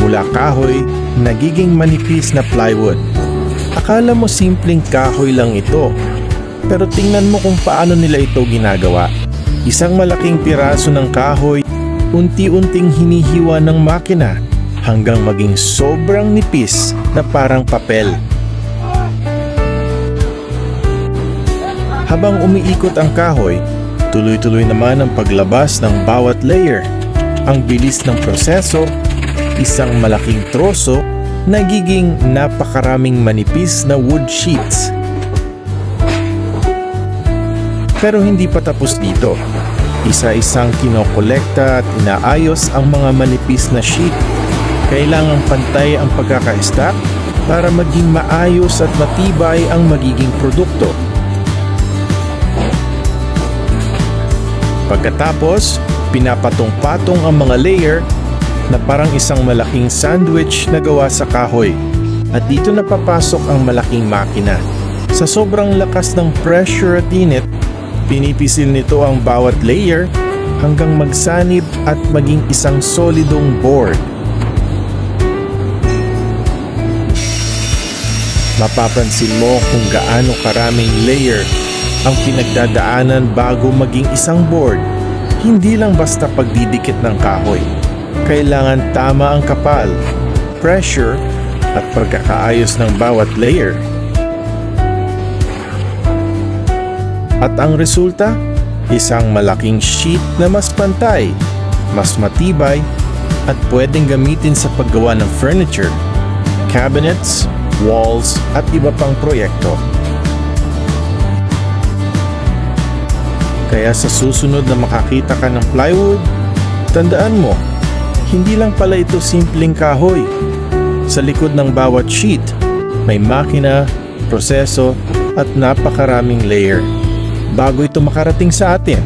Mula kahoy, nagiging manipis na plywood. Akala mo simpleng kahoy lang ito, pero tingnan mo kung paano nila ito ginagawa. Isang malaking piraso ng kahoy, unti-unting hinihiwa ng makina hanggang maging sobrang nipis na parang papel. Habang umiikot ang kahoy, tuloy-tuloy naman ang paglabas ng bawat layer. Ang bilis ng proseso, isang malaking troso, nagiging napakaraming manipis na wood sheets. Pero hindi pa tapos dito. Isa-isang kinokolekta at inaayos ang mga manipis na sheet. Kailangang pantay ang pagkaka-stack para maging maayos at matibay ang magiging produkto. Pagkatapos, pinapatong-patong ang mga layer na parang isang malaking sandwich na gawa sa kahoy. At dito na papasok ang malaking makina. Sa sobrang lakas ng pressure at init, pinipisil nito ang bawat layer hanggang magsanib at maging isang solidong board. Mapapansin mo kung gaano karaming layer ang pinagdadaanan bago maging isang board. Hindi lang basta pagdidikit ng kahoy. Kailangan tama ang kapal, pressure, at pagkakaayos ng bawat layer. At ang resulta, isang malaking sheet na mas pantay, mas matibay, at pwedeng gamitin sa paggawa ng furniture, cabinets, walls, at iba pang proyekto. Kaya sa susunod na makakita ka ng plywood, tandaan mo, hindi lang pala ito simpleng kahoy. Sa likod ng bawat sheet, may makina, proseso, at napakaraming layer bago ito makarating sa atin.